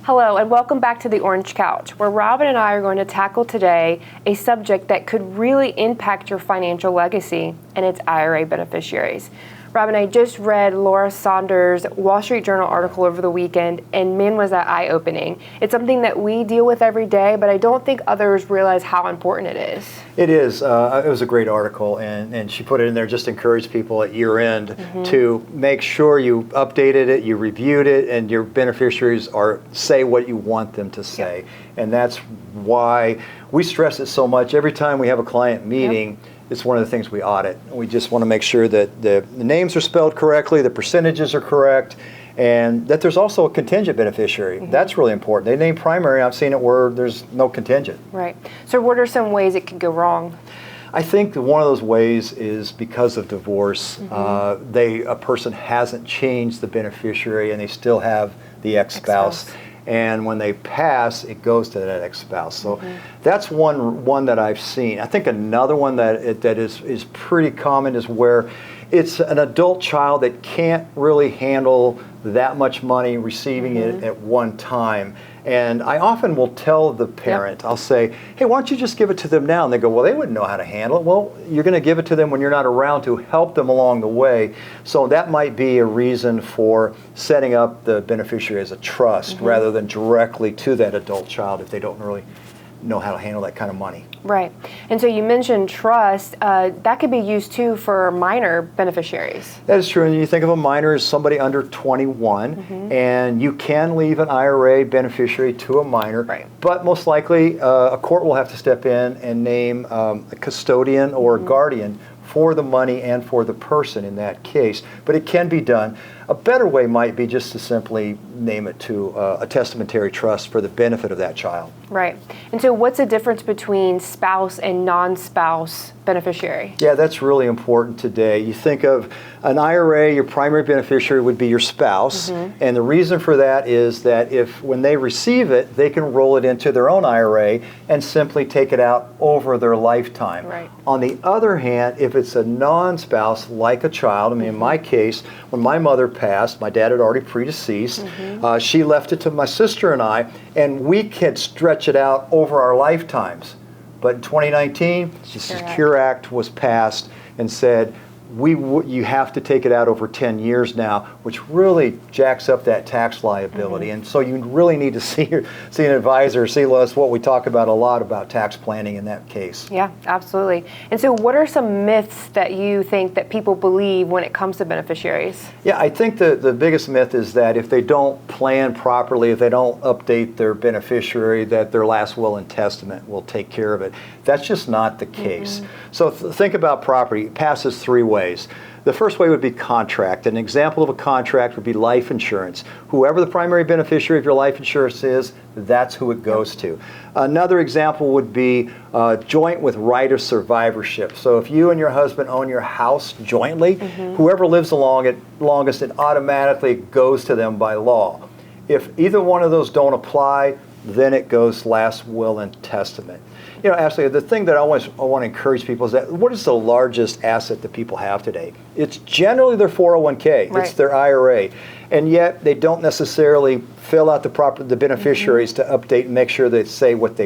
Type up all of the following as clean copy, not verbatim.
Hello and welcome back to the Orange Couch, where Robin and I are going to tackle today a subject that could really impact your financial legacy, and it's IRA beneficiaries. Robin, I just read Laura Saunders' Wall Street Journal article over the weekend, and man, was that eye-opening. It's something that we deal with every day, but I don't think others realize how important it is. It is. It was a great article, and she put it in there just to encourage people at year-end to make sure you updated it, you reviewed it, and your beneficiaries say what you want them to say. And that's why we stress it so much. Every time we have a client meeting, it's one of the things we audit. We just want to make sure that the names are spelled correctly, the percentages are correct, and that there's also a contingent beneficiary. That's really important. They name primary. I've seen it where there's no contingent. Right. So what are some ways it could go wrong? I think one of those ways is because of divorce. A person hasn't changed the beneficiary and they still have the ex-spouse. And when they pass, it goes to that ex-spouse. So that's one that I've seen. I think another one that is pretty common is where it's an adult child that can't really handle that much money receiving it at one time. And I often will tell the parent, I'll say, hey, why don't you just give it to them now? And they go, well, they wouldn't know how to handle it. Well, you're going to give it to them when you're not around to help them along the way. So that might be a reason for setting up the beneficiary as a trust rather than directly to that adult child if they don't really know how to handle that kind of money. Right. And so you mentioned trust. That could be used too for minor beneficiaries. That is true. And you think of a minor as somebody under 21, and you can leave an IRA beneficiary to a minor, but most likely a court will have to step in and name a custodian or a guardian for the money and for the person in that case. But it can be done. A better way might be just to simply name it to a testamentary trust for the benefit of that child. Right. And so what's the difference between spouse and non-spouse beneficiary? Yeah, that's really important today. You think of an IRA, your primary beneficiary would be your spouse. And the reason for that is that when they receive it, they can roll it into their own IRA and simply take it out over their lifetime. Right. On the other hand, if it's a non-spouse, like a child, I mean, in my case, when my mother passed, my dad had already predeceased. She left it to my sister and I, and we could stretch it out over our lifetimes. But in 2019, the Secure Act was passed and said, you have to take it out over 10 years now, which really jacks up that tax liability. And so you really need to see an advisor, see what we talk about a lot about tax planning in that case. Yeah, absolutely. And so what are some myths that you think that people believe when it comes to beneficiaries? Yeah, I think the biggest myth is that if they don't plan properly, if they don't update their beneficiary, that their last will and testament will take care of it. That's just not the case. So think about property. It passes three ways. The first way would be contract. An example of a contract would be life insurance. Whoever the primary beneficiary of your life insurance is, that's who it goes to. Another example would be joint with right of survivorship. So if you and your husband own your house jointly, whoever lives along it longest, it automatically goes to them by law. If either one of those don't apply, then it goes last will and testament. You know, Ashley, the thing that I want to encourage people is that what is the largest asset that people have today? It's generally their 401k. It's their IRA. And yet they don't necessarily fill out the beneficiaries to update and make sure they say what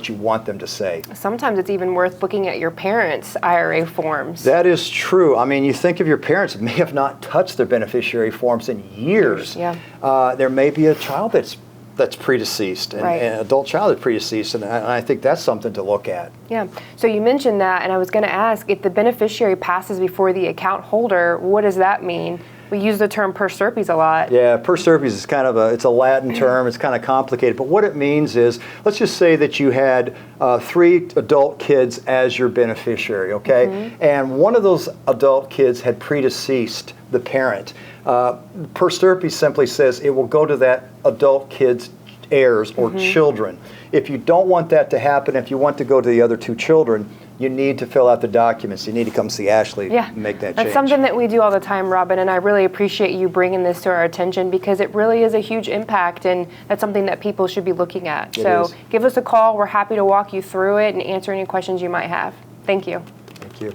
you want them to say. Sometimes it's even worth looking at your parents' IRA forms. That is true. I mean, you think of your parents that may have not touched their beneficiary forms in years. There may be a child that's predeceased, and an adult child is predeceased, and I think that's something to look at. Yeah. So you mentioned that, and I was going to ask, if the beneficiary passes before the account holder, what does that mean? We use the term per serpes a lot. Yeah, per serpes is kind of it's a Latin term. It's kind of complicated, but what it means is, let's just say that you had 3 adult kids as your beneficiary, okay? And one of those adult kids had predeceased the parent. Per serpes simply says it will go to that adult kid's heirs or children. If you don't want that to happen, if you want to go to the other 2 children, you need to fill out the documents. You need to come see Ashley and make that change. That's something that we do all the time, Robin, and I really appreciate you bringing this to our attention because it really is a huge impact, and that's something that people should be looking at. So give us a call. We're happy to walk you through it and answer any questions you might have. Thank you. Thank you.